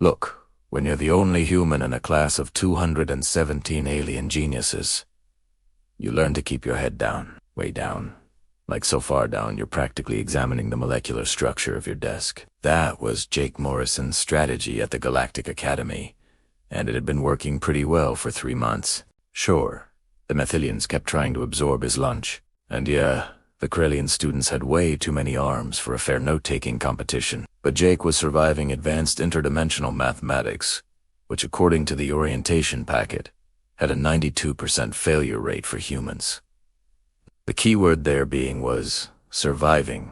Look, when you're the only human in a class of 217 alien geniuses, you learn to keep your head down, way down. Like so far down, you're practically examining the molecular structure of your desk. That was Jake Morrison's strategy at the Galactic Academy, and it had been working pretty well for 3 months. Sure, the Methilians kept trying to absorb his lunch, and yeah, the Corellian students had way too many arms for a fair note-taking competition. But Jake was surviving advanced interdimensional mathematics, which according to the orientation packet, had a 92% failure rate for humans. The key word there being was surviving.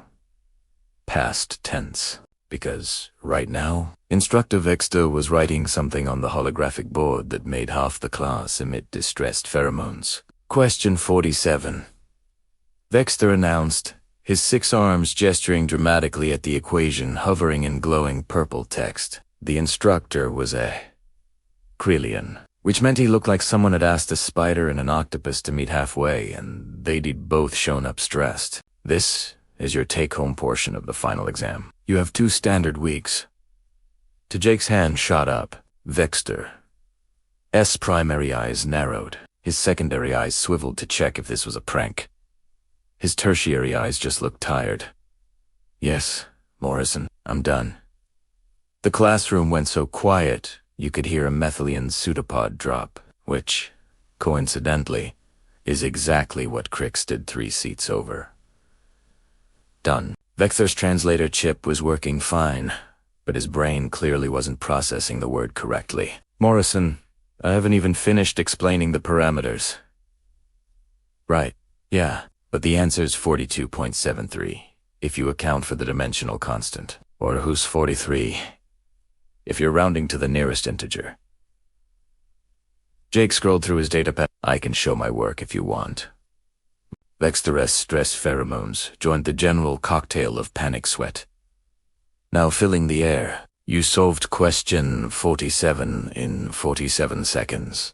Past tense. Because right now, Instructor Vexter was writing something on the holographic board that made half the class emit distressed pheromones. Question 47. Vexter announced, his 6 arms gesturing dramatically at the equation hovering in glowing purple text. The instructor was a Krelian, which meant he looked like someone had asked a spider and an octopus to meet halfway, and they'd both shown up stressed. This is your take-home portion of the final exam. You have 2 standard weeks. To Jake's hand shot up, Vexter. S' primary eyes narrowed. His secondary eyes swiveled to check if this was a prank. His tertiary eyes just looked tired. Yes, Morrison, I'm done. The classroom went so quiet, you could hear a Methilian pseudopod drop, which, coincidentally, is exactly what Crix did 3 seats over. Done. Vexter's translator chip was working fine, but his brain clearly wasn't processing the word correctly. Morrison, I haven't even finished explaining the parameters. Right, yeah, but the answer's 42.73, if you account for the dimensional constant. Or who's 43, if you're rounding to the nearest integer. Jake scrolled through his datapad. I can show my work if you want. Vexter's stress pheromones joined the general cocktail of panic sweat. Now filling the air, you solved question 47 in 47 seconds.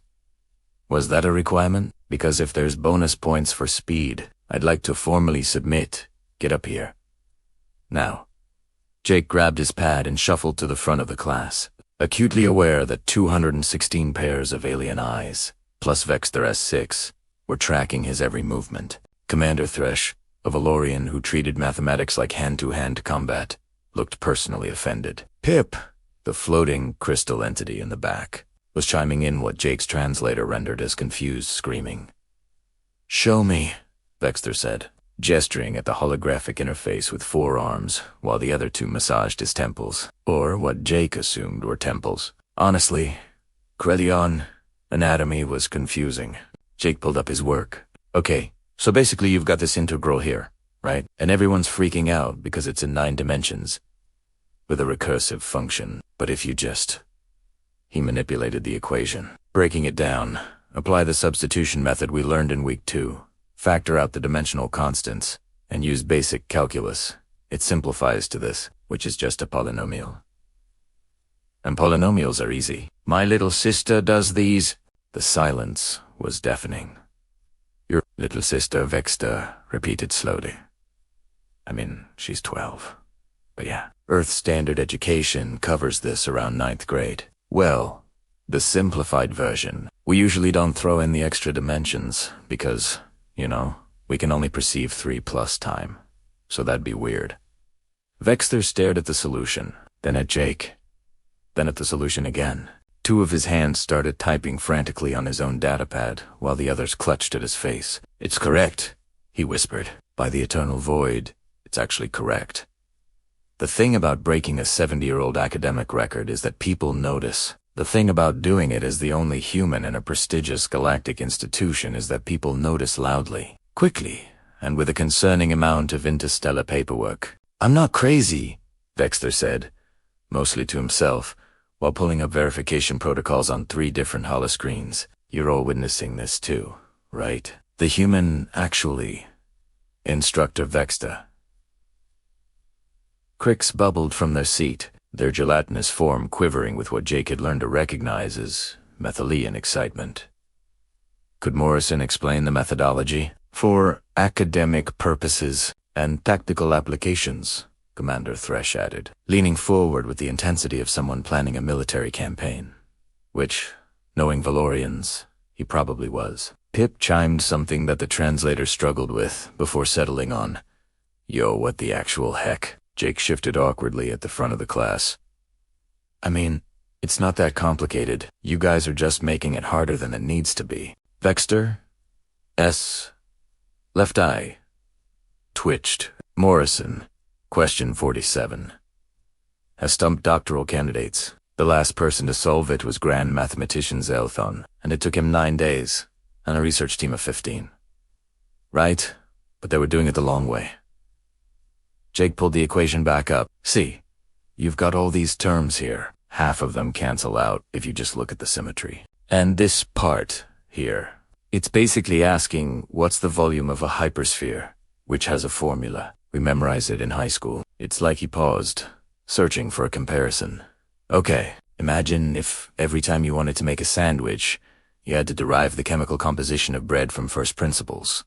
Was that a requirement? Because if there's bonus points for speed, I'd like to formally submit. Get up here. Now. Jake grabbed his pad and shuffled to the front of the class, acutely aware that 216 pairs of alien eyes, plus Vexter S6, were tracking his every movement. Commander Thresh, a Valorian who treated mathematics like hand-to-hand combat, looked personally offended. Pip, the floating crystal entity in the back, was chiming in what Jake's translator rendered as confused screaming. Show me, Vexter said, gesturing at the holographic interface with 4 arms, while the other 2 massaged his temples, or what Jake assumed were temples. Honestly, Krelian anatomy was confusing. Jake pulled up his work. Okay, so basically you've got this integral here, right? And everyone's freaking out because it's in 9 dimensions, with a recursive function. But if you just... He manipulated the equation. Breaking it down, apply the substitution method we learned in week 2. Factor out the dimensional constants, and use basic calculus. It simplifies to this, which is just a polynomial. And polynomials are easy. My little sister does these. The silence was deafening. Your little sister Vexter repeated slowly. I mean, she's 12. But yeah, Earth Standard Education covers this around 9th grade. Well, the simplified version. We usually don't throw in the extra dimensions, because... You know, we can only perceive 3 plus time, so that'd be weird. Vexter stared at the solution, then at Jake, then at the solution again. 2 of his hands started typing frantically on his own datapad, while the others clutched at his face. It's correct, he whispered. By the eternal void, it's actually correct. The thing about breaking a 70-year-old academic record is that people notice. The thing about doing it as the only human in a prestigious galactic institution is that people notice loudly, quickly, and with a concerning amount of interstellar paperwork. I'm not crazy, Vexter said, mostly to himself, while pulling up verification protocols on 3 different holoscreens. You're all witnessing this too, right? The human actually... Instructor Vexter. Cricks bubbled from their seat, their gelatinous form quivering with what Jake had learned to recognize as Methilian excitement. Could Morrison explain the methodology? For academic purposes and tactical applications, Commander Thresh added, leaning forward with the intensity of someone planning a military campaign. Which, knowing Valorians, he probably was. Pip chimed something that the translator struggled with before settling on. Yo, what the actual heck? Jake shifted awkwardly at the front of the class. I mean, it's not that complicated. You guys are just making it harder than it needs to be. Vexter? S. Left eye. Twitched. Morrison. Question 47. Has stumped doctoral candidates. The last person to solve it was Grand Mathematician Zelthon, and it took him 9 days, and a research team of 15. Right, but they were doing it the long way. Jake pulled the equation back up. See, you've got all these terms here. Half of them cancel out if you just look at the symmetry. And this part here, it's basically asking what's the volume of a hypersphere, which has a formula. We memorized it in high school. It's like he paused, searching for a comparison. Okay, imagine if every time you wanted to make a sandwich, you had to derive the chemical composition of bread from first principles.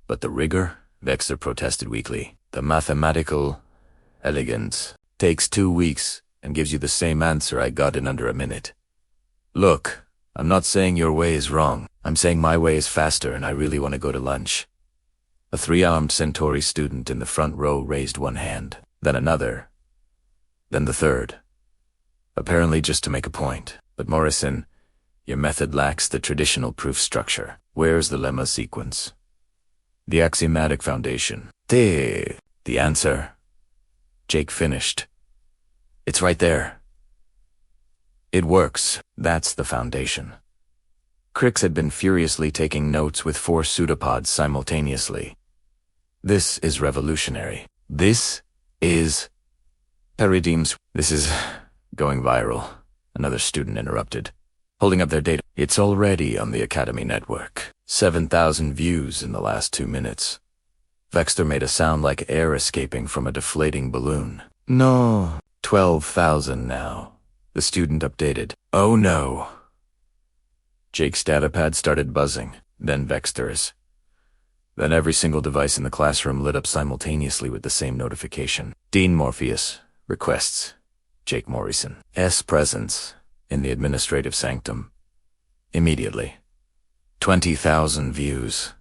But the rigor, Vexter protested weakly, the mathematical elegance, takes 2 weeks and gives you the same answer I got in under a minute. Look, I'm not saying your way is wrong. I'm saying my way is faster and I really want to go to lunch. A 3-armed Centauri student in the front row raised one hand, then another, then the third. Apparently just to make a point. But Morrison, your method lacks the traditional proof structure. Where's the lemma sequence? The axiomatic foundation. The answer. Jake finished. It's right there. It works. That's the foundation. Crix had been furiously taking notes with 4 pseudopods simultaneously. This is revolutionary. This is paradigms. This is going viral. Another student interrupted, holding up their data. It's already on the Academy network. 7,000 views in the last 2 minutes. Vexter made a sound like air escaping from a deflating balloon. No, 12,000 now. The student updated. Oh no. Jake's datapad started buzzing, then Vexter's. Then every single device in the classroom lit up simultaneously with the same notification. Dean Morpheus, requests. Jake Morrison. S. presence in the administrative sanctum. Immediately. 20,000 views,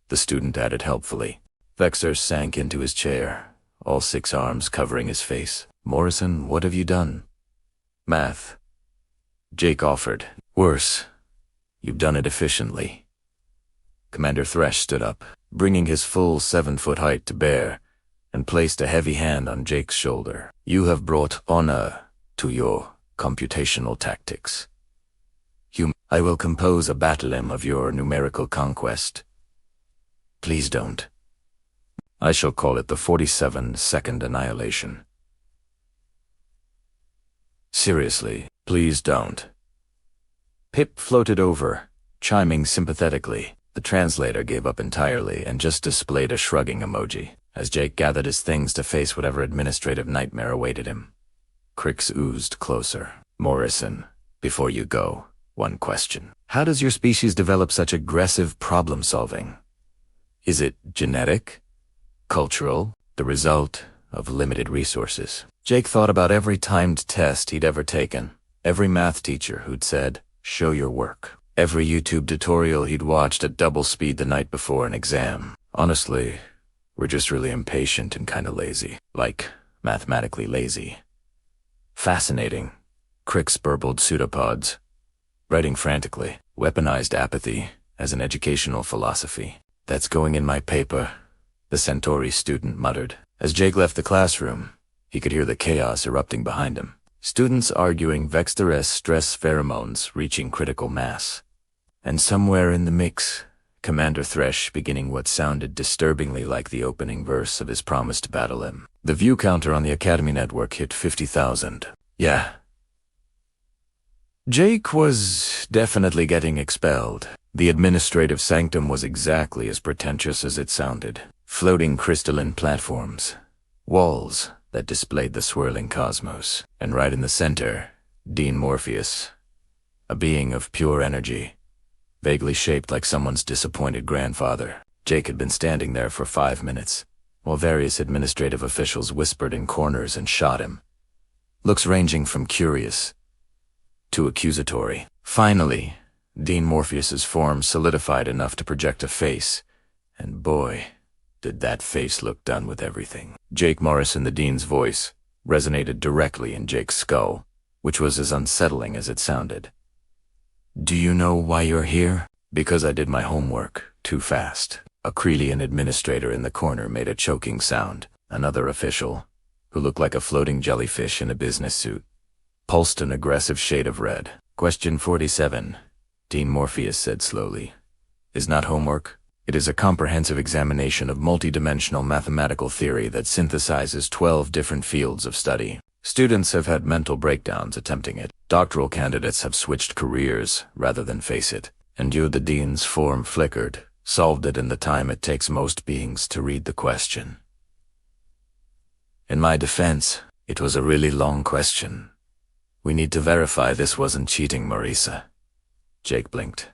the student added helpfully. Vexter sank into his chair, all 6 arms covering his face. Morrison, what have you done? Math. Jake offered. Worse. You've done it efficiently. Commander Thresh stood up, bringing his full 7-foot height to bear, and placed a heavy hand on Jake's shoulder. You have brought honor to your computational tactics. I will compose a battle hymn of your numerical conquest. Please don't. I shall call it the 47-second annihilation. Seriously, please don't. Pip floated over, chiming sympathetically. The translator gave up entirely and just displayed a shrugging emoji, as Jake gathered his things to face whatever administrative nightmare awaited him. Crix oozed closer. Morrison, before you go, one question. How does your species develop such aggressive problem-solving? Is it genetic? Cultural? The result of limited resources? Jake thought about every timed test he'd ever taken, every math teacher who'd said, show your work, every YouTube tutorial he'd watched at double speed the night before an exam. Honestly, we're just really impatient and kinda lazy. Like, mathematically lazy. Fascinating. Crix burbled pseudopods. Writing frantically. Weaponized apathy as an educational philosophy. That's going in my paper, the Centauri student muttered. As Jake left the classroom, he could hear the chaos erupting behind him. Students arguing Vexter stress pheromones reaching critical mass. And somewhere in the mix, Commander Thresh beginning what sounded disturbingly like the opening verse of his promised battle hymn. The view counter on the Academy network hit 50,000. Yeah. Jake was definitely getting expelled. The administrative sanctum was exactly as pretentious as it sounded. Floating crystalline platforms. Walls that displayed the swirling cosmos. And right in the center, Dean Morpheus. A being of pure energy. Vaguely shaped like someone's disappointed grandfather. Jake had been standing there for 5 minutes, while various administrative officials whispered in corners and shot him. Looks ranging from curious to accusatory. Finally, Dean Morpheus's form solidified enough to project a face, and boy, did that face look done with everything. Jake Morrison, the Dean's voice, resonated directly in Jake's skull, which was as unsettling as it sounded. "Do you know why you're here?" "Because I did my homework too fast." A Krelian administrator in the corner made a choking sound. Another official, who looked like a floating jellyfish in a business suit, pulsed an aggressive shade of red. "Question 47, Dean Morpheus said slowly, "is not homework. It is a comprehensive examination of multidimensional mathematical theory that synthesizes 12 different fields of study. Students have had mental breakdowns attempting it. Doctoral candidates have switched careers rather than face it. And you, the Dean's form flickered, solved it in the time it takes most beings to read the question." In my defense, it was a really long question. "We need to verify this wasn't cheating, Marisa." Jake blinked.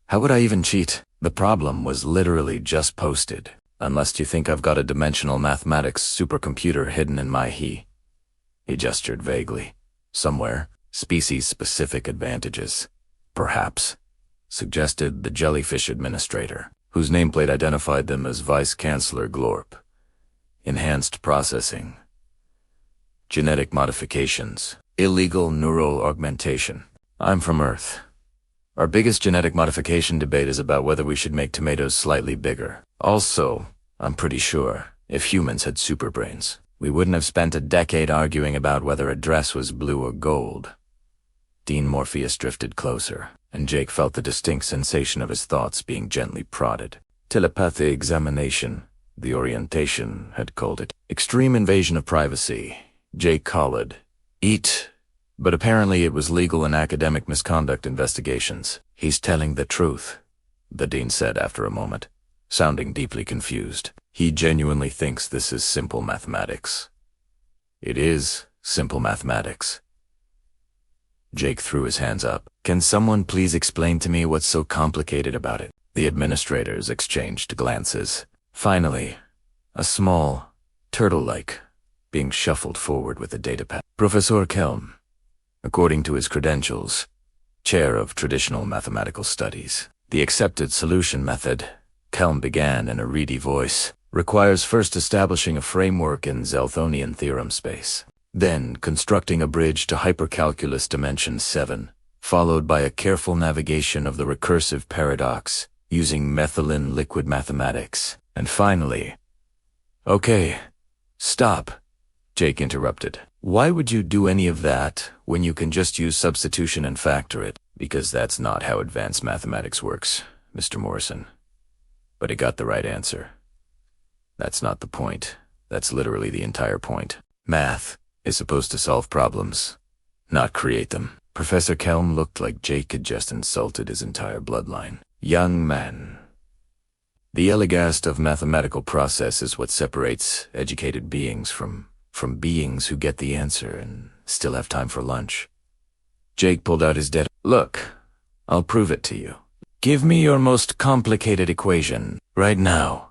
"How would I even cheat? The problem was literally just posted. Unless you think I've got a dimensional mathematics supercomputer hidden in my He gestured vaguely. "Somewhere. Species-specific advantages. Perhaps," suggested the jellyfish administrator, whose nameplate identified them as Vice-Chancellor Glorp. "Enhanced processing. Genetic modifications. Illegal neural augmentation. I'm from Earth. Our biggest genetic modification debate is about whether we should make tomatoes slightly bigger. Also, I'm pretty sure, if humans had superbrains, we wouldn't have spent a decade arguing about whether a dress was blue or gold." Dean Morpheus drifted closer, and Jake felt the distinct sensation of his thoughts being gently prodded. "Telepathy examination," the orientation had called it. "Extreme invasion of privacy," Jake called it. But apparently it was legal and academic misconduct investigations. "He's telling the truth," the Dean said after a moment, sounding deeply confused. "He genuinely thinks this is simple mathematics." "It is simple mathematics." Jake threw his hands up. "Can someone please explain to me what's so complicated about it?" The administrators exchanged glances. Finally, a small, turtle-like, being shuffled forward with a datapad. "Professor Kelm, according to his credentials, Chair of Traditional Mathematical Studies. The accepted solution method," Kelm began in a reedy voice, "requires first establishing a framework in Zelthonian theorem space, then constructing a bridge to hypercalculus dimension 7, followed by a careful navigation of the recursive paradox using methylene liquid mathematics, and finally—" "Okay, stop," Jake interrupted. "Why would you do any of that when you can just use substitution and factor it?" "Because that's not how advanced mathematics works, Mr. Morrison." But he got the right answer. "That's not the point. That's literally the entire point. Math is supposed to solve problems, not create them." Professor Kelm looked like Jake had just insulted his entire bloodline. "Young man, the elegast of mathematical process is what separates educated beings from beings who get the answer and still have time for lunch." Jake pulled out his dead. "Look, I'll prove it to you. Give me your most complicated equation, right now."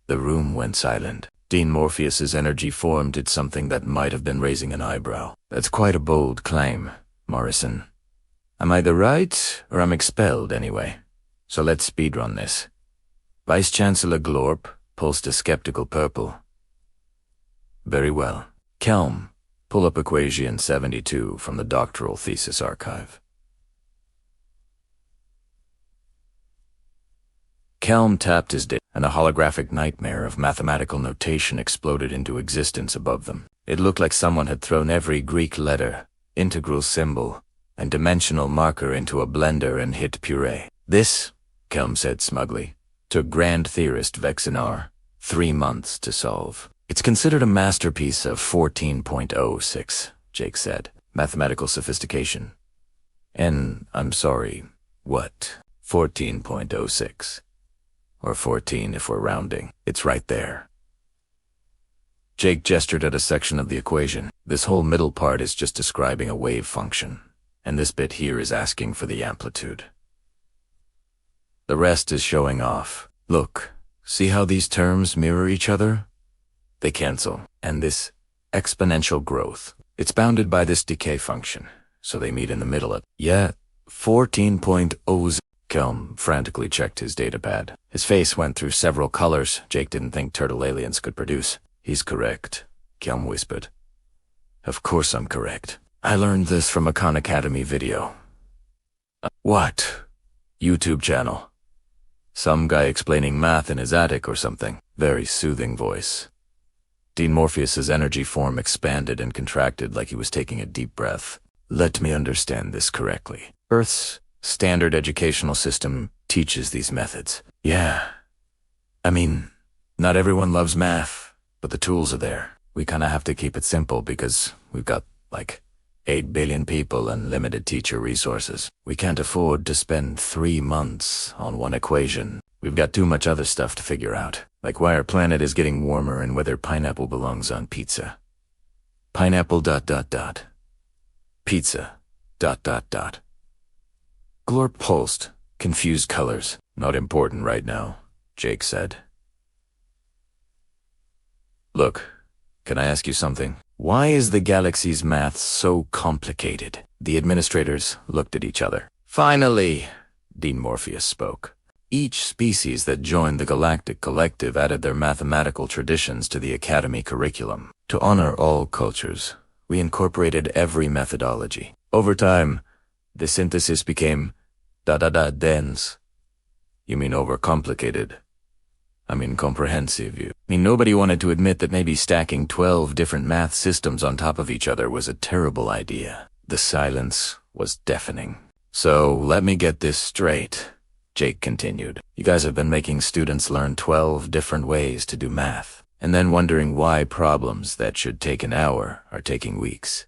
The room went silent. Dean Morpheus's energy form did something that might have been raising an eyebrow. "That's quite a bold claim, Morrison. I'm either right or I'm expelled anyway. So let's speedrun this." Vice-Chancellor Glorp pulsed a skeptical purple. "Very well. Kelm, pull up equation 72 from the doctoral thesis archive." Kelm tapped his disk, and a holographic nightmare of mathematical notation exploded into existence above them. It looked like someone had thrown every Greek letter, integral symbol, and dimensional marker into a blender and hit puree. "This," Kelm said smugly, "took grand theorist Vexinar 3 months to solve." "It's considered a masterpiece of 14.06, Jake said. "Mathematical sophistication." "And I'm sorry, what? 14.06. Or 14 if we're rounding. It's right there." Jake gestured at a section of the equation. "This whole middle part is just describing a wave function, and this bit here is asking for the amplitude. The rest is showing off. Look, See how these terms mirror each other? They cancel. And this exponential growth, it's bounded by this decay function, so they meet in the middle at, 14.0. Kelm frantically checked his datapad. His face went through several colors Jake didn't think turtle aliens could produce. He's correct, Kelm whispered. Of course I'm correct. I learned this from a Khan Academy video. What? YouTube channel. Some guy explaining math in his attic or something. Very soothing voice. Dean Morpheus's energy form expanded and contracted like he was taking a deep breath. Let me understand this correctly. Earth's standard educational system teaches these methods. Yeah. I mean, not everyone loves math, but the tools are there. We kinda have to keep it simple because we've got, 8 billion people and limited teacher resources. We can't afford to spend 3 months on one equation. We've got too much other stuff to figure out, like why our planet is getting warmer and whether pineapple belongs on pizza. Pineapple ... Pizza ... Glorp pulsed, confused colors. Not important right now, Jake said. Look, can I ask you something? Why is the galaxy's math so complicated? The administrators looked at each other. Finally, Dean Morpheus spoke. Each species that joined the Galactic Collective added their mathematical traditions to the Academy curriculum. To honor all cultures, we incorporated every methodology. Over time, the synthesis became dense. You mean overcomplicated? I mean comprehensive. Nobody wanted to admit that maybe stacking 12 different math systems on top of each other was a terrible idea. The silence was deafening. So, let me get this straight, Jake continued. You guys have been making students learn 12 different ways to do math, and then wondering why problems that should take an hour are taking weeks.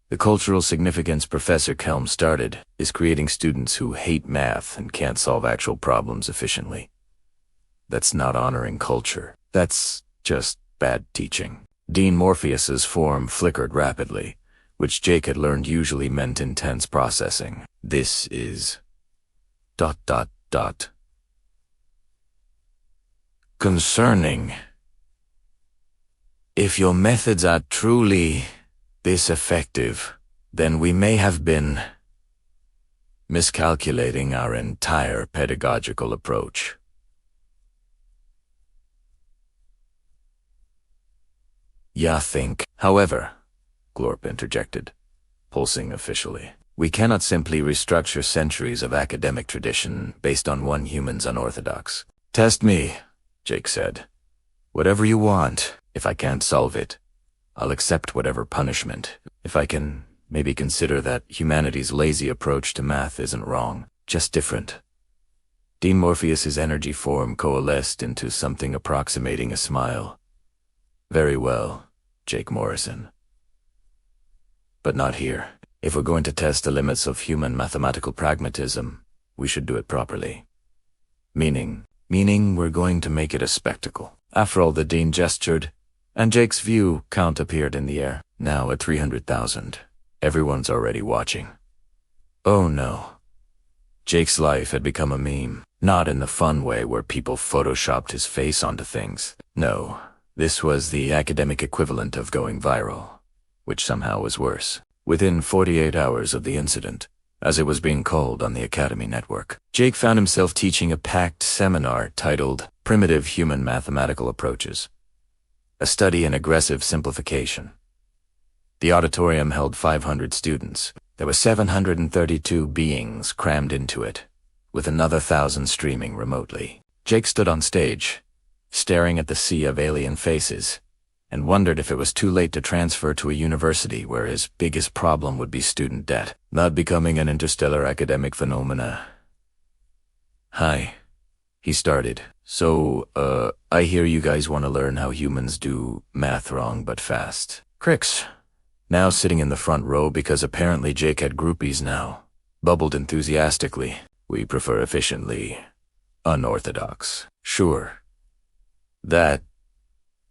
The cultural significance Professor Kelm started is creating students who hate math and can't solve actual problems efficiently. That's not honoring culture. That's just bad teaching. Dean Morpheus's form flickered rapidly, which Jake had learned usually meant intense processing. This is... concerning. If your methods are truly this effective, then we may have been miscalculating our entire pedagogical approach. Ya think. However, Glorp interjected, pulsing officially, we cannot simply restructure centuries of academic tradition based on one human's unorthodox. Test me, Jake said. Whatever you want. If I can't solve it, I'll accept whatever punishment. If I can maybe consider that humanity's lazy approach to math isn't wrong, just different. Dean Morpheus's energy form coalesced into something approximating a smile. Very well, Jake Morrison. But not here. If we're going to test the limits of human mathematical pragmatism, we should do it properly. Meaning we're going to make it a spectacle. After all, the Dean gestured, and Jake's view count appeared in the air, now at 300,000. Everyone's already watching. Oh no. Jake's life had become a meme, not in the fun way where people photoshopped his face onto things. No. This was the academic equivalent of going viral, which somehow was worse. Within 48 hours of the incident, as it was being called on the Academy network, Jake found himself teaching a packed seminar titled Primitive Human Mathematical Approaches, a study in aggressive simplification. The auditorium held 500 students. There were 732 beings crammed into it, with another 1,000 streaming remotely. Jake stood on stage, staring at the sea of alien faces, and wondered if it was too late to transfer to a university where his biggest problem would be student debt, not becoming an interstellar academic phenomena. Hi, he started. So, I hear you guys want to learn how humans do math wrong but fast. Crix, now sitting in the front row because apparently Jake had groupies now, bubbled enthusiastically. We prefer efficiently unorthodox. Sure. That.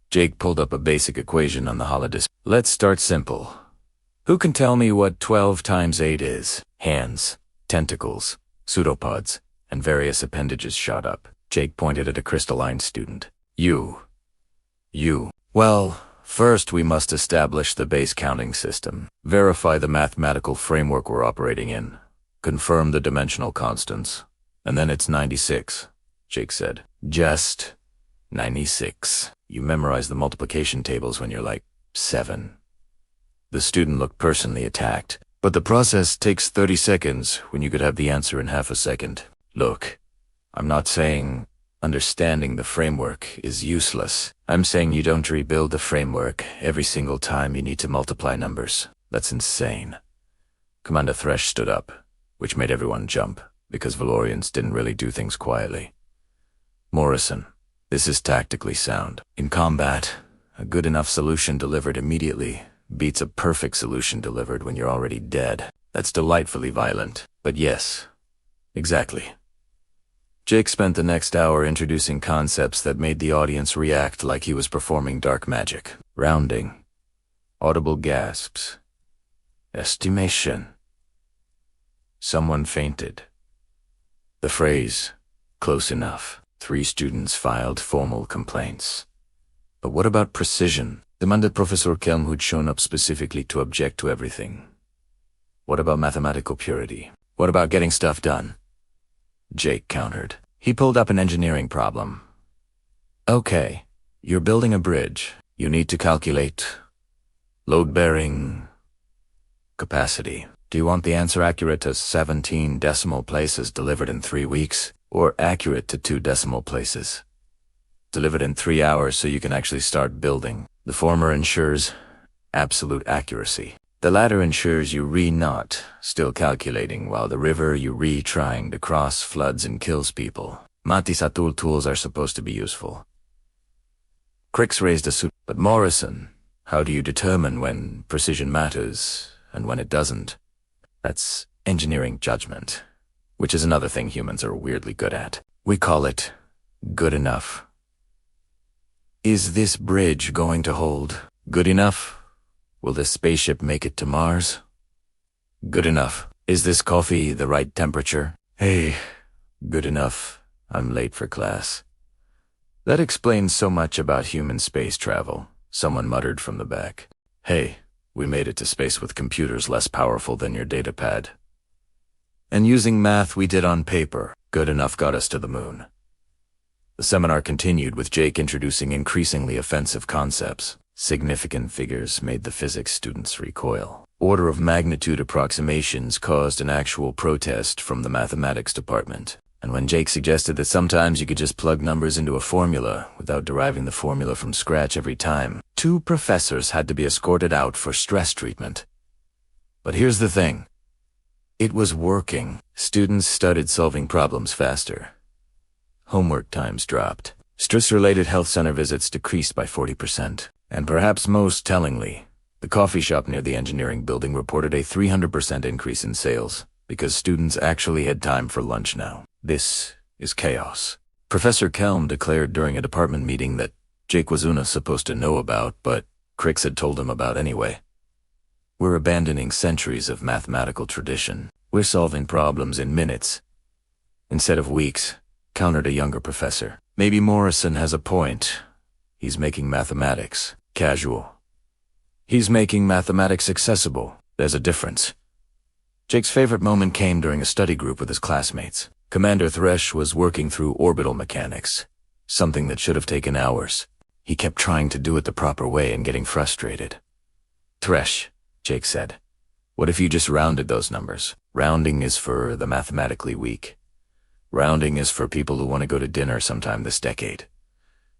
Jake pulled up a basic equation on the holodisc. Let's start simple. Who can tell me what 12 times 8 is? Hands, tentacles, pseudopods, and various appendages shot up. Jake pointed at a crystalline student. You. Well, first we must establish the base counting system, verify the mathematical framework we're operating in, confirm the dimensional constants, and then it's 96, Jake said. Just 96. You memorize the multiplication tables when you're like 7. The student looked personally attacked. But the process takes 30 seconds when you could have the answer in half a second. Look, I'm not saying understanding the framework is useless. I'm saying you don't rebuild the framework every single time you need to multiply numbers. That's insane. Commander Thresh stood up, which made everyone jump, because Valorians didn't really do things quietly. Morrison, this is tactically sound. In combat, a good enough solution delivered immediately beats a perfect solution delivered when you're already dead. That's delightfully violent. But yes, exactly. Jake spent the next hour introducing concepts that made the audience react like he was performing dark magic. Rounding, audible gasps, estimation. Someone fainted. The phrase, close enough. 3 students filed formal complaints. But what about precision? Demanded Professor Kelm, who'd shown up specifically to object to everything. What about mathematical purity? What about getting stuff done? Jake countered. He pulled up an engineering problem. Okay, you're building a bridge. You need to calculate load-bearing capacity. Do you want the answer accurate to 17 decimal places delivered in 3 weeks, or accurate to 2 decimal places delivered in 3 hours so you can actually start building? The former ensures absolute accuracy. The latter ensures you not still calculating while the river you trying to cross floods and kills people. Matisatul tools are supposed to be useful. Crix raised a suit. But Morrison, how do you determine when precision matters and when it doesn't? That's engineering judgment, which is another thing humans are weirdly good at. We call it good enough. Is this bridge going to hold? Good enough? Will this spaceship make it to Mars? Good enough. Is this coffee the right temperature? Hey, good enough. I'm late for class. That explains so much about human space travel, someone muttered from the back. Hey, we made it to space with computers less powerful than your datapad. And using math we did on paper, good enough got us to the moon. The seminar continued with Jake introducing increasingly offensive concepts. Significant figures made the physics students recoil. Order of magnitude approximations caused an actual protest from the mathematics department. And when Jake suggested that sometimes you could just plug numbers into a formula without deriving the formula from scratch every time, 2 professors had to be escorted out for stress treatment. But here's the thing. It was working. Students started solving problems faster. Homework times dropped. Stress-related health center visits decreased by 40%. And perhaps most tellingly, the coffee shop near the engineering building reported a 300% increase in sales because students actually had time for lunch now. This is chaos. Professor Kelm declared during a department meeting that Jake was supposed to know about, but Crix had told him about anyway. We're abandoning centuries of mathematical tradition. We're solving problems in minutes instead of weeks, countered a younger professor. Maybe Morrison has a point. He's making mathematics casual. He's making mathematics accessible. There's a difference. Jake's favorite moment came during a study group with his classmates. Commander Thresh was working through orbital mechanics, something that should have taken hours. He kept trying to do it the proper way and getting frustrated. Thresh, Jake said, what if you just rounded those numbers? Rounding is for the mathematically weak. Rounding is for people who want to go to dinner sometime this decade.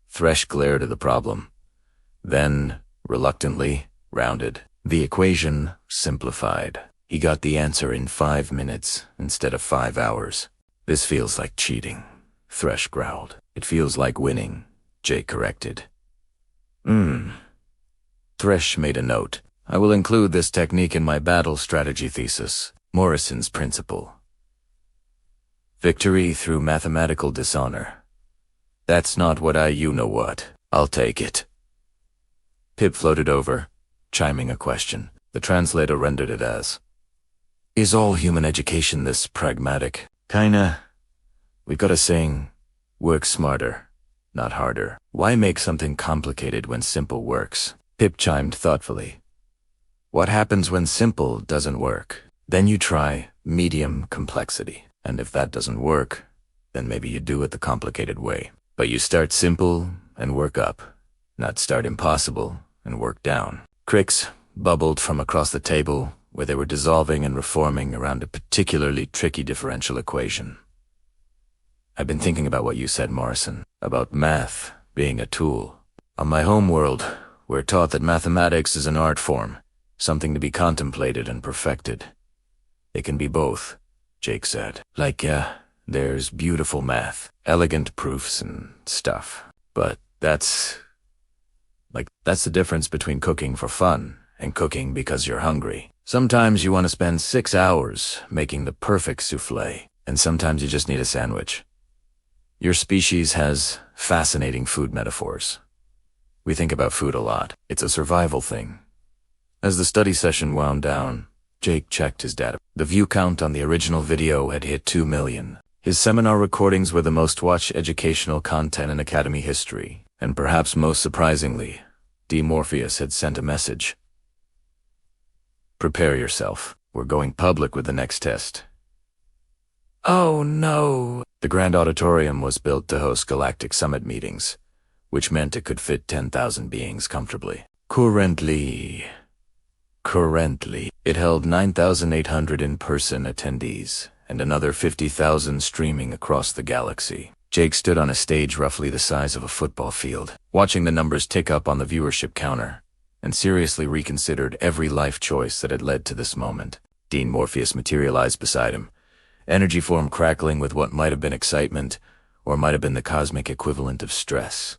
Thresh glared at the problem. Then, reluctantly, rounded. The equation simplified. He got the answer in 5 minutes instead of 5 hours. This feels like cheating, Thresh growled. It feels like winning, Jake corrected. Thresh made a note. I will include this technique in my battle strategy thesis, Morrison's principle. Victory through mathematical dishonor. That's not what you-know-what. I'll take it. Pip floated over, chiming a question. The translator rendered it as, is all human education this pragmatic? Kinda. We've got a saying, Work smarter, not harder. Why make something complicated when simple works? Pip chimed thoughtfully. What happens when simple doesn't work? Then you try medium complexity. And if that doesn't work, then maybe you do it the complicated way. But you start simple and work up, not start impossible and work down. Cricks bubbled from across the table, where they were dissolving and reforming around a particularly tricky differential equation. I've been thinking about what you said, Morrison, about math being a tool. On my home world, we're taught that mathematics is an art form, something to be contemplated and perfected. It can be both, Jake said. There's beautiful math, elegant proofs and stuff. But that's the difference between cooking for fun and cooking because you're hungry. Sometimes you want to spend 6 hours making the perfect souffle, and sometimes you just need a sandwich. Your species has fascinating food metaphors. We think about food a lot. It's a survival thing. As the study session wound down, Jake checked his data. The view count on the original video had hit 2 million. His seminar recordings were the most watched educational content in Academy history, and perhaps most surprisingly, D. Morpheus had sent a message. Prepare yourself. We're going public with the next test. Oh no! The Grand Auditorium was built to host Galactic Summit meetings, which meant it could fit 10,000 beings comfortably. Currently, it held 9,800 in-person attendees and another 50,000 streaming across the galaxy. Jake stood on a stage roughly the size of a football field, watching the numbers tick up on the viewership counter, and seriously reconsidered every life choice that had led to this moment. Dean Morpheus materialized beside him, energy form crackling with what might have been excitement, or might have been the cosmic equivalent of stress.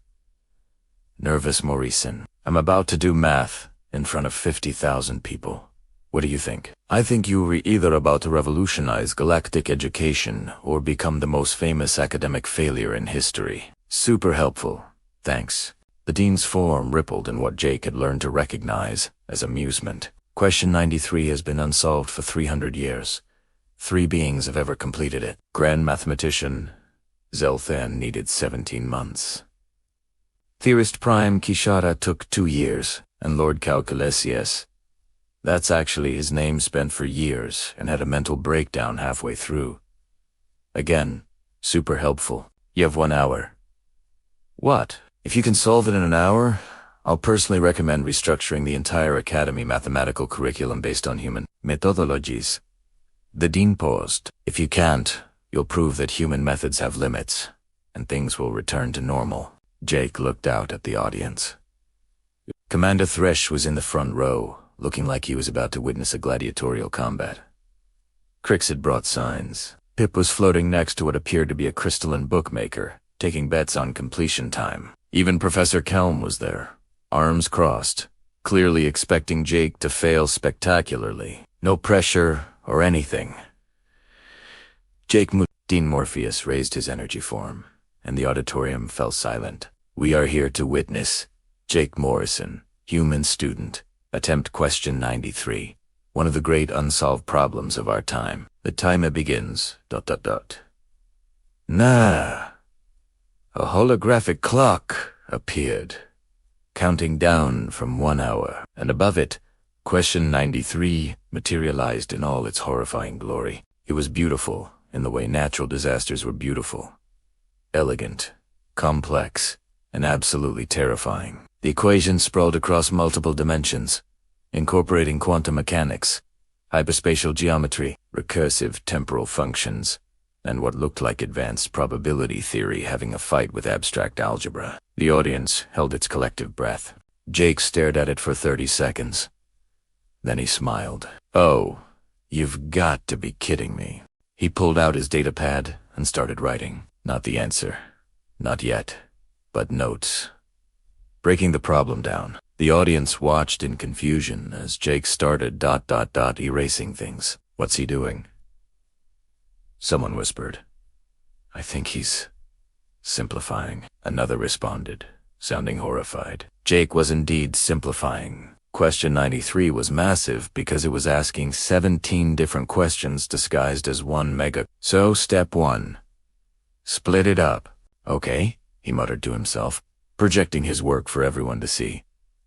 Nervous Morrison, I'm about to do math in front of 50,000 people. What do you think? I think you were either about to revolutionize galactic education or become the most famous academic failure in history. Super helpful. Thanks. The dean's form rippled in what Jake had learned to recognize as amusement. Question 93 has been unsolved for 300 years. 3 beings have ever completed it. Grand mathematician Zelthan needed 17 months. Theorist Prime Kishara took 2 years, and Lord Calculesius, that's actually his name, spent for years and had a mental breakdown halfway through. Again, super helpful. You have 1 hour. What? If you can solve it in an hour, I'll personally recommend restructuring the entire Academy mathematical curriculum based on human methodologies. The dean paused. If you can't, you'll prove that human methods have limits, and things will return to normal. Jake looked out at the audience. Commander Thresh was in the front row, looking like he was about to witness a gladiatorial combat. Crix had brought signs. Pip was floating next to what appeared to be a crystalline bookmaker, taking bets on completion time. Even Professor Kelm was there, arms crossed, clearly expecting Jake to fail spectacularly. No pressure or anything. Dean Morpheus raised his energy form, and the auditorium fell silent. We are here to witness Jake Morrison, human student, attempt question 93, one of the great unsolved problems of our time. The timer begins, ... Nah. A holographic clock appeared, counting down from 1 hour, and above it, question 93 materialized in all its horrifying glory. It was beautiful in the way natural disasters were beautiful. Elegant, complex, and absolutely terrifying. The equation sprawled across multiple dimensions, incorporating quantum mechanics, hyperspatial geometry, recursive temporal functions, and what looked like advanced probability theory having a fight with abstract algebra. The audience held its collective breath. Jake stared at it for 30 seconds. Then he smiled. Oh, you've got to be kidding me. He pulled out his datapad and started writing. Not the answer. Not yet. But notes. Breaking the problem down. The audience watched in confusion as Jake started ... erasing things. What's he doing? Someone whispered. I think he's simplifying. Another responded, sounding horrified. Jake was indeed simplifying. Question 93 was massive because it was asking 17 different questions disguised as one mega. So step 1. Split it up. Okay, he muttered to himself, projecting his work for everyone to see.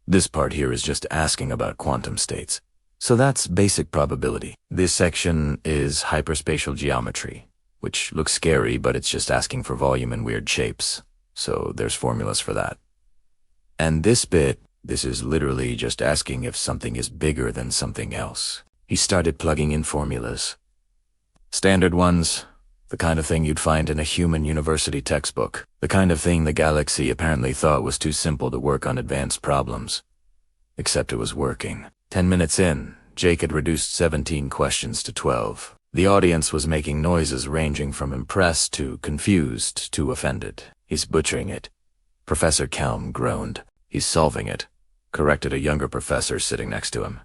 This part here is just asking about quantum states. So that's basic probability. This section is hyperspatial geometry, which looks scary, but it's just asking for volume and weird shapes. So there's formulas for that. And this bit, this is literally just asking if something is bigger than something else. He started plugging in formulas. Standard ones, the kind of thing you'd find in a human university textbook, the kind of thing the galaxy apparently thought was too simple to work on advanced problems. Except it was working. 10 minutes in, Jake had reduced 17 questions to 12. The audience was making noises ranging from impressed to confused to offended. He's butchering it. Professor Kelm groaned. He's solving it, corrected a younger professor sitting next to him.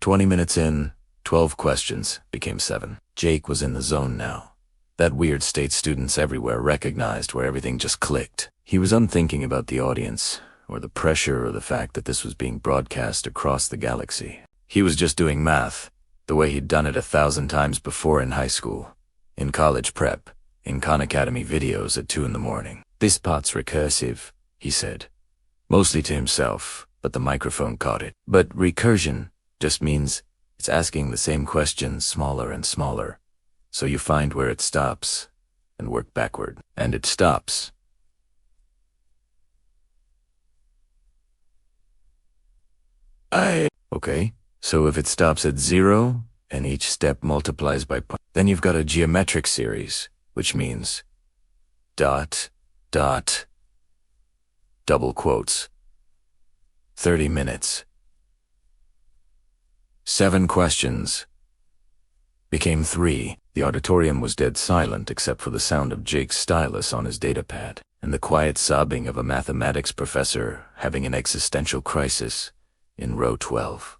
20 minutes in, 12 questions became 7. Jake was in the zone now. That weird state students everywhere recognized where everything just clicked. He was unthinking about the audience, or the pressure, or the fact that this was being broadcast across the galaxy. He was just doing math, the way he'd done it 1,000 times before in high school, in college prep, in Khan Academy videos at 2 in the morning. This part's recursive, he said. Mostly to himself, but the microphone caught it. But recursion just means it's asking the same question smaller and smaller, so you find where it stops and work backward. And it stops. Okay, so if it stops at 0 and each step multiplies by then you've got a geometric series, which means dot, dot, double quotes. 30 minutes. 7 questions. Became 3. The auditorium was dead silent except for the sound of Jake's stylus on his datapad and the quiet sobbing of a mathematics professor having an existential crisis in row 12.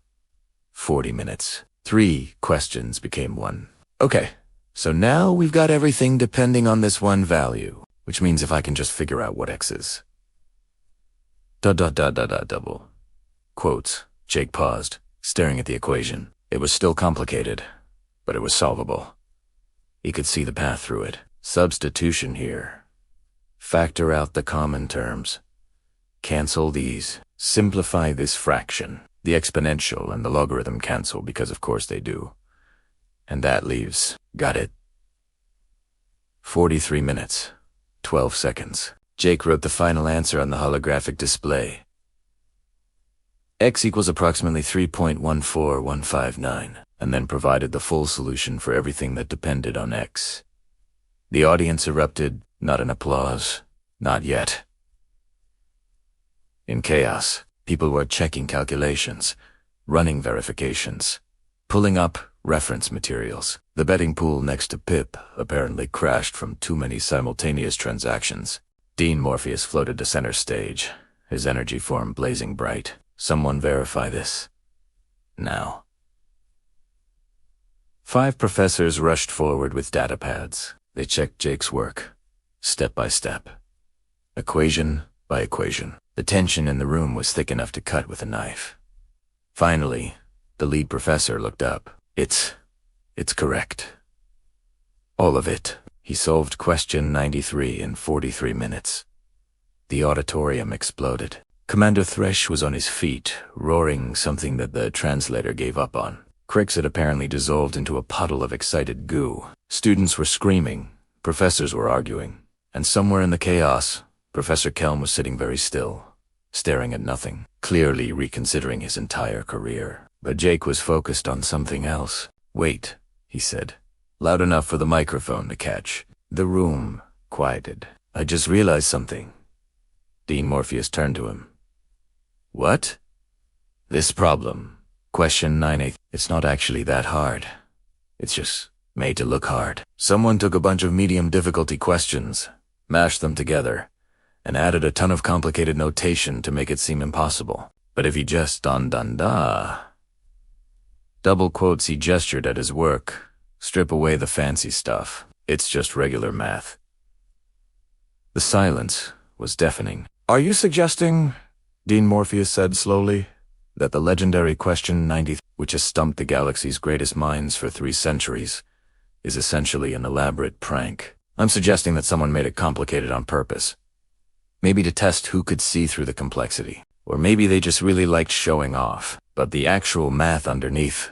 40 minutes. 3 questions became 1. Okay, so now we've got everything depending on this one value, which means if I can just figure out what x is. Double. Quotes. Jake paused, staring at the equation. It was still complicated, but it was solvable. He could see the path through it. Substitution here. Factor out the common terms. Cancel these. Simplify this fraction. The exponential and the logarithm cancel because of course they do. And that leaves, got it? 43 minutes, 12 seconds. Jake wrote the final answer on the holographic display. X equals approximately 3.14159, and then provided the full solution for everything that depended on X. The audience erupted, not in applause, not yet. In chaos, people were checking calculations, running verifications, pulling up reference materials. The betting pool next to Pip apparently crashed from too many simultaneous transactions. Dean Morpheus floated to center stage, his energy form blazing bright. Someone verify this. Now. 5 professors rushed forward with datapads. They checked Jake's work, step by step, equation by equation. The tension in the room was thick enough to cut with a knife. Finally, the lead professor looked up. It's correct. All of it. He solved question 93 in 43 minutes. The auditorium exploded. Commander Thresh was on his feet, roaring something that the translator gave up on. Crix had apparently dissolved into a puddle of excited goo. Students were screaming, professors were arguing, and somewhere in the chaos, Professor Kelm was sitting very still, staring at nothing, clearly reconsidering his entire career. But Jake was focused on something else. Wait, he said, loud enough for the microphone to catch. The room quieted. I just realized something. Dean Morpheus turned to him. What? This problem, question 9/8, it's not actually that hard. It's just made to look hard. Someone took a bunch of medium difficulty questions, mashed them together, and added a ton of complicated notation to make it seem impossible. But if he just double quotes, he gestured at his work. Strip away the fancy stuff. It's just regular math. The silence was deafening. Are you suggesting, Dean Morpheus said slowly, that the legendary question 90, which has stumped the galaxy's greatest minds for 3 centuries, is essentially an elaborate prank? I'm suggesting that someone made it complicated on purpose. Maybe to test who could see through the complexity. Or maybe they just really liked showing off. But the actual math underneath...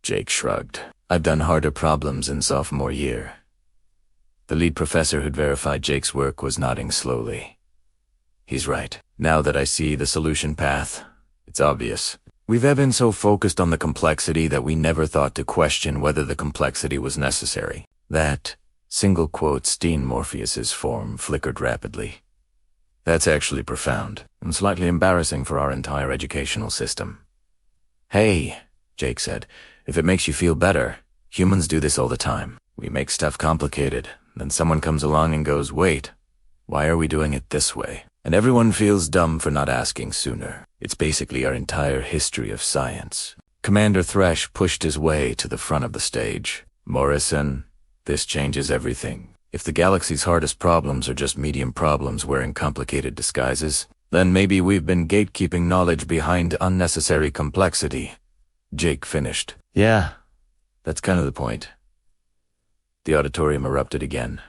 Jake shrugged. I've done harder problems in sophomore year. The lead professor who'd verified Jake's work was nodding slowly. He's right. Now that I see the solution path, it's obvious. We've been so focused on the complexity that we never thought to question whether the complexity was necessary. That single quote Steen Morpheus's form flickered rapidly. That's actually profound, and slightly embarrassing for our entire educational system. Hey, Jake said, if it makes you feel better, humans do this all the time. We make stuff complicated, then someone comes along and goes, wait, why are we doing it this way? And everyone feels dumb for not asking sooner. It's basically our entire history of science. Commander Thresh pushed his way to the front of the stage. Morrison, this changes everything. If the galaxy's hardest problems are just medium problems wearing complicated disguises, then maybe we've been gatekeeping knowledge behind unnecessary complexity. Jake finished. Yeah, that's kind of the point. The auditorium erupted again,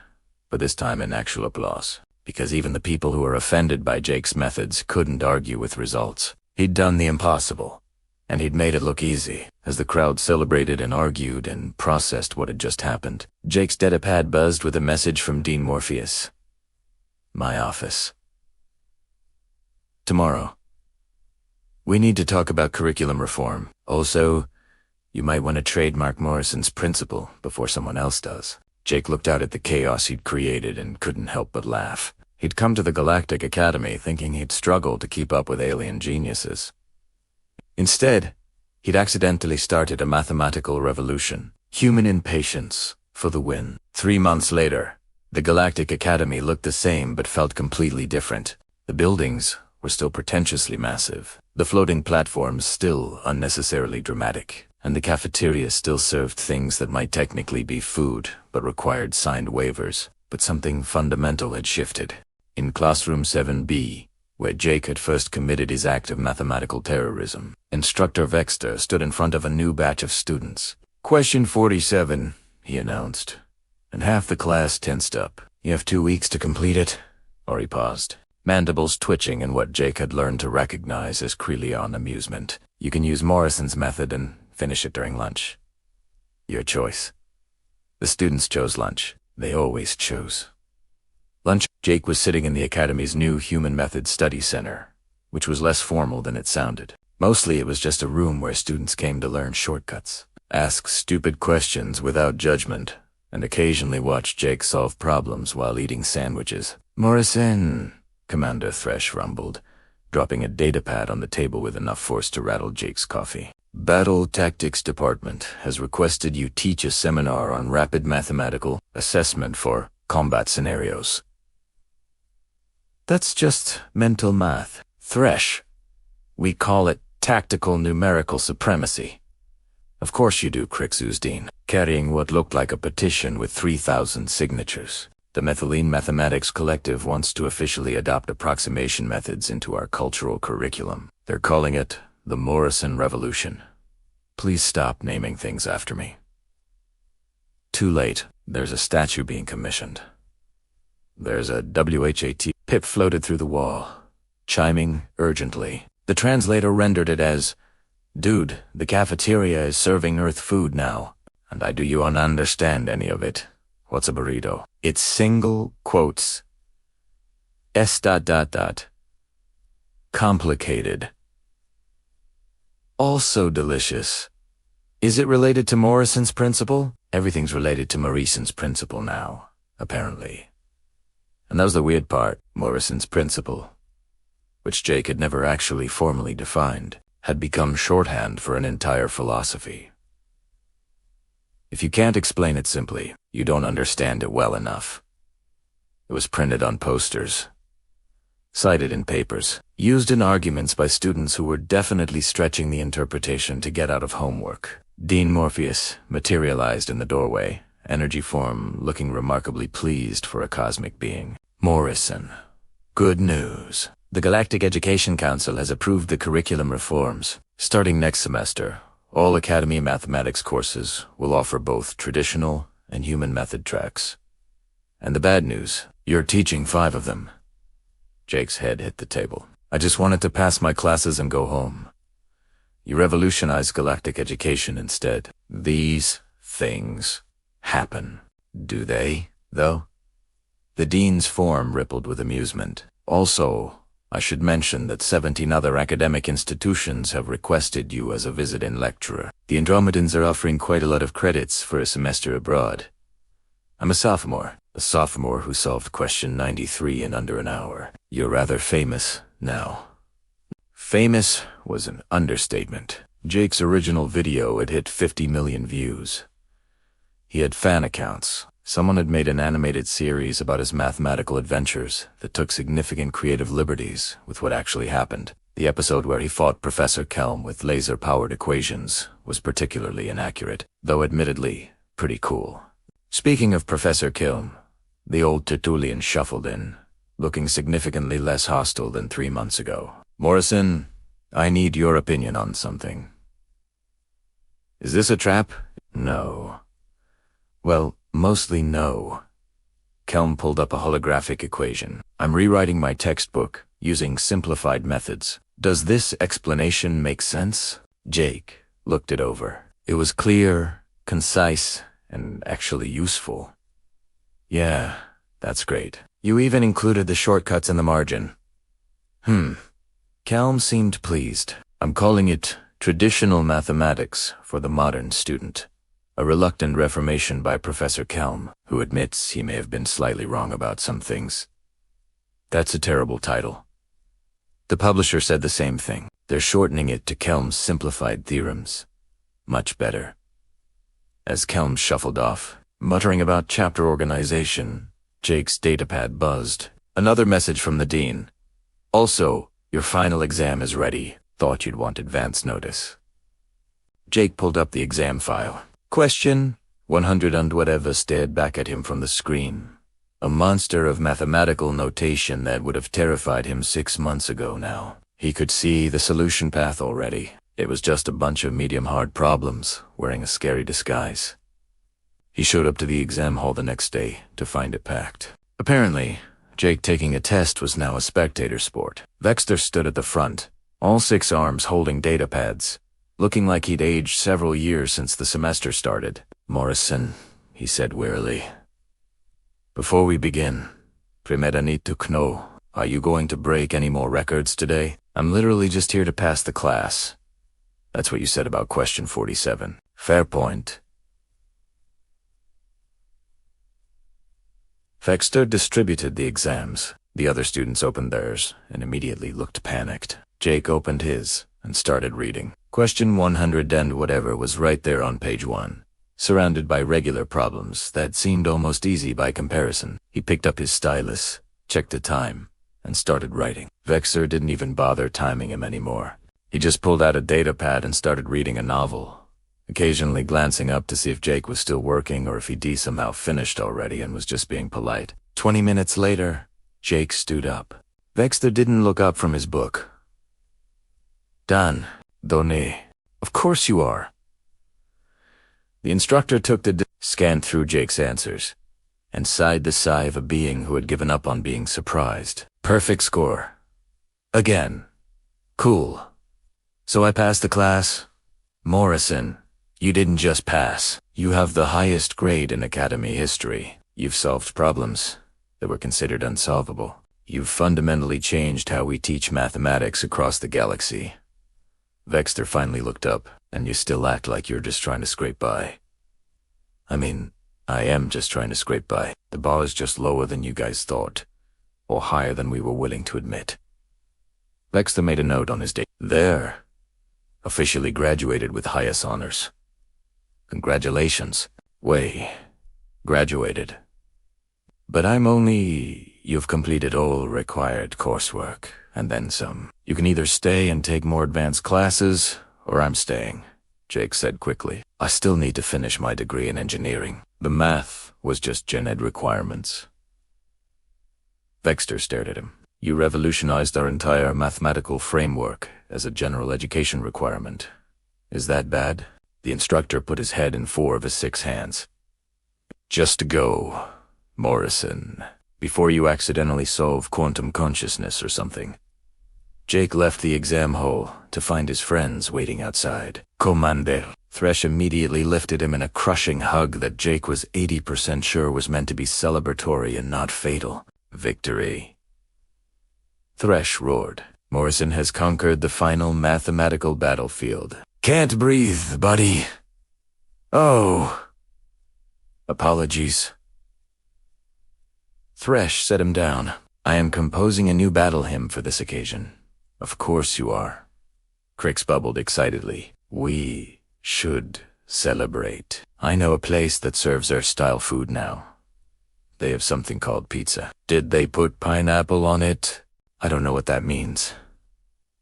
but this time in actual applause, because even the people who were offended by Jake's methods couldn't argue with results. He'd done the impossible, and he'd made it look easy. As the crowd celebrated and argued and processed what had just happened, Jake's datapad buzzed with a message from Dean Morpheus. My office. Tomorrow. We need to talk about curriculum reform. Also, you might want to trademark Morrison's principle before someone else does. Jake looked out at the chaos he'd created and couldn't help but laugh. He'd come to the Galactic Academy thinking he'd struggle to keep up with alien geniuses. Instead, he'd accidentally started a mathematical revolution. Human impatience for the win. 3 months later, the Galactic Academy looked the same but felt completely different. The buildings were still pretentiously massive, the floating platforms still unnecessarily dramatic, and the cafeteria still served things that might technically be food but required signed waivers. But something fundamental had shifted. In classroom 7B, where Jake had first committed his act of mathematical terrorism, Instructor Vexter stood in front of a new batch of students. Question 47, he announced, and half the class tensed up. You have 2 weeks to complete it. Or he paused, mandibles twitching in what Jake had learned to recognize as Creeleon amusement. You can use Morrison's method and finish it during lunch. Your choice. The students chose lunch. They always chose. Lunch. Jake was sitting in the Academy's new Human Methods Study Center, which was less formal than it sounded. Mostly it was just a room where students came to learn shortcuts, ask stupid questions without judgment, and occasionally watch Jake solve problems while eating sandwiches. Morrison, Commander Thresh rumbled, dropping a datapad on the table with enough force to rattle Jake's coffee. Battle Tactics Department has requested you teach a seminar on rapid mathematical assessment for combat scenarios. That's just mental math. Thresh. We call it tactical numerical supremacy. Of course you do, Crixus Dean, carrying what looked like a petition with 3,000 signatures. The Methylene Mathematics Collective wants to officially adopt approximation methods into our cultural curriculum. They're calling it the Morrison Revolution. Please stop naming things after me. Too late. There's a statue being commissioned. There's a WHAT. Pip floated through the wall, chiming urgently. The translator rendered it as, Dude, the cafeteria is serving Earth food now, and I do you understand any of it. What's a burrito? It's single quotes. S. Complicated. Also delicious. Is it related to Morrison's principle? Everything's related to Morrison's principle now, apparently. And that was the weird part. Morrison's principle, which Jake had never actually formally defined, had become shorthand for an entire philosophy. If you can't explain it simply, you don't understand it well enough. It was printed on posters, cited in papers, used in arguments by students who were definitely stretching the interpretation to get out of homework. Dean Morpheus materialized in the doorway, energy form looking remarkably pleased for a cosmic being. Morrison. Good news. The Galactic Education Council has approved the curriculum reforms. Starting next semester, all Academy mathematics courses will offer both traditional and human method tracks. And the bad news, you're teaching 5 of them. Jake's head hit the table. I just wanted to pass my classes and go home. You revolutionized galactic education instead. These things happen. Do they, though? The dean's form rippled with amusement. Also, I should mention that 17 other academic institutions have requested you as a visiting lecturer. The Andromedans are offering quite a lot of credits for a semester abroad. I'm a sophomore who solved question 93 in under an hour. You're rather famous now. Famous was an understatement. Jake's original video had hit 50 million views. He had fan accounts. Someone had made an animated series about his mathematical adventures that took significant creative liberties with what actually happened. The episode where he fought Professor Kelm with laser-powered equations was particularly inaccurate, though admittedly pretty cool. Speaking of Professor Kelm, the old Tertullian shuffled in, looking significantly less hostile than 3 months ago. Morrison, I need your opinion on something. Is this a trap? No. Well, mostly no. Kelm pulled up a holographic equation. I'm rewriting my textbook using simplified methods. Does this explanation make sense? Jake looked it over. It was clear, concise, and actually useful. Yeah, that's great. You even included the shortcuts in the margin. Kelm seemed pleased. I'm calling it traditional mathematics for the modern student. A reluctant reformation by Professor Kelm, who admits he may have been slightly wrong about some things. That's a terrible title. The publisher said the same thing. They're shortening it to Kelm's simplified theorems. Much better. As Kelm shuffled off, muttering about chapter organization, Jake's datapad buzzed. Another message from the dean. Also, your final exam is ready. Thought you'd want advance notice. Jake pulled up the exam file. Question 100 and whatever stared back at him from the screen. A monster of mathematical notation that would have terrified him 6 months ago now. He could see the solution path already. It was just a bunch of medium-hard problems wearing a scary disguise. He showed up to the exam hall the next day to find it packed. Apparently, Jake taking a test was now a spectator sport. Vexter stood at the front, all 6 arms holding datapads, looking like he'd aged several years since the semester started. Morrison, he said wearily. Before we begin, Primera need to know, are you going to break any more records today? I'm literally just here to pass the class. That's what you said about question 47. Fair point. Vexter distributed the exams. The other students opened theirs and immediately looked panicked. Jake opened his and started reading. Question 100 and whatever was right there on page 1, surrounded by regular problems that seemed almost easy by comparison. He picked up his stylus, checked the time, and started writing. Vexter didn't even bother timing him anymore. He just pulled out a datapad and started reading a novel, occasionally glancing up to see if Jake was still working or if he'd somehow finished already and was just being polite. 20 minutes later, Jake stood up. Vexter didn't look up from his book. Done. Donné. Of course you are. The instructor took the scanned through Jake's answers, and sighed the sigh of a being who had given up on being surprised. Perfect score. Again. Cool. So I passed the class? Morrison, you didn't just pass. You have the highest grade in academy history. You've solved problems that were considered unsolvable. You've fundamentally changed how we teach mathematics across the galaxy. Vexter finally looked up, and you still act like you're just trying to scrape by. I mean, I am just trying to scrape by. The bar is just lower than you guys thought, or higher than we were willing to admit. Vexter made a note on his date. There. Officially graduated with highest honors. Congratulations. Graduated. But you've completed all required coursework, and then some. You can either stay and take more advanced classes, or I'm staying, Jake said quickly. I still need to finish my degree in engineering. The math was just gen ed requirements. Vexter stared at him. You revolutionized our entire mathematical framework as a general education requirement. Is that bad? The instructor put his head in 4 of his 6 hands. Just to go. Morrison, before you accidentally solve quantum consciousness or something. Jake left the exam hall to find his friends waiting outside. Commander. Thresh immediately lifted him in a crushing hug that Jake was 80% sure was meant to be celebratory and not fatal. Victory. Thresh roared. Morrison has conquered the final mathematical battlefield. Can't breathe, buddy. Oh. Apologies. Thresh set him down. I am composing a new battle hymn for this occasion. Of course you are. Crix bubbled excitedly. We should celebrate. I know a place that serves Earth-style food now. They have something called pizza. Did they put pineapple on it? I don't know what that means.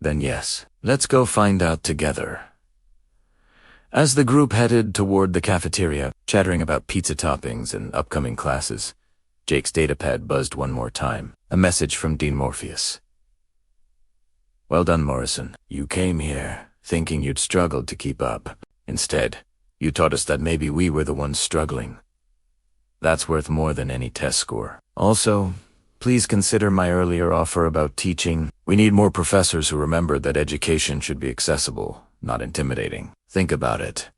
Then yes, let's go find out together. As the group headed toward the cafeteria, chattering about pizza toppings and upcoming classes, Jake's datapad buzzed one more time. A message from Dean Morpheus. Well done, Morrison. You came here thinking you'd struggled to keep up. Instead, you taught us that maybe we were the ones struggling. That's worth more than any test score. Also, please consider my earlier offer about teaching. We need more professors who remember that education should be accessible, not intimidating. Think about it.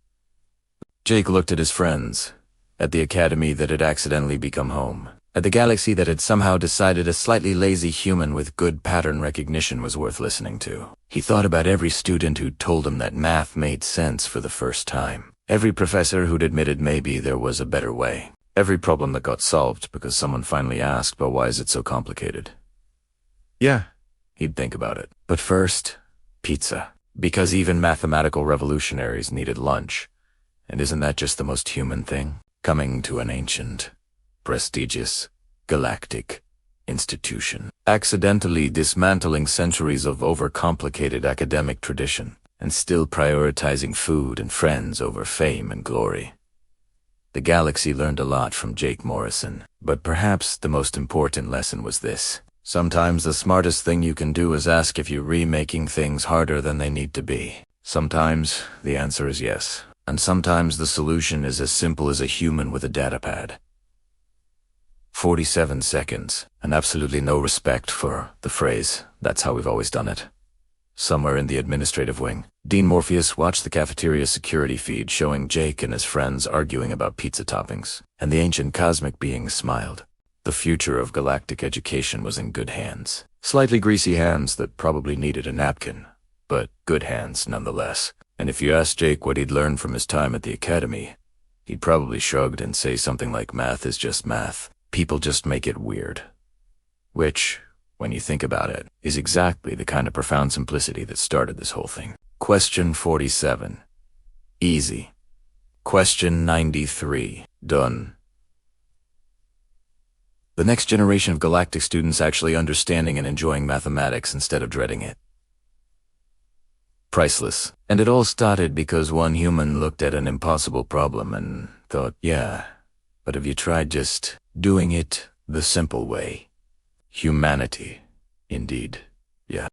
Jake looked at his friends, at the academy that had accidentally become home, at the galaxy that had somehow decided a slightly lazy human with good pattern recognition was worth listening to. He thought about every student who'd told him that math made sense for the first time. Every professor who'd admitted maybe there was a better way. Every problem that got solved because someone finally asked, but why is it so complicated? Yeah, he'd think about it. But first, pizza. Because even mathematical revolutionaries needed lunch. And isn't that just the most human thing? Coming to an ancient, prestigious, galactic institution. Accidentally dismantling centuries of overcomplicated academic tradition. And still prioritizing food and friends over fame and glory. The galaxy learned a lot from Jake Morrison, but perhaps the most important lesson was this. Sometimes the smartest thing you can do is ask if you're remaking things harder than they need to be. Sometimes the answer is yes, and sometimes the solution is as simple as a human with a datapad. 47 seconds, and absolutely no respect for the phrase, "That's how we've always done it." Somewhere in the administrative wing, Dean Morpheus watched the cafeteria security feed showing Jake and his friends arguing about pizza toppings, and the ancient cosmic being smiled. The future of galactic education was in good hands. Slightly greasy hands that probably needed a napkin, but good hands nonetheless. And if you asked Jake what he'd learned from his time at the academy, he'd probably shrug and say something like math is just math. People just make it weird. Which, when you think about it, is exactly the kind of profound simplicity that started this whole thing. Question 47. Easy. Question 93. Done. The next generation of galactic students actually understanding and enjoying mathematics instead of dreading it. Priceless. And it all started because one human looked at an impossible problem and thought, yeah, but have you tried just doing it the simple way? Humanity. Indeed. Yeah.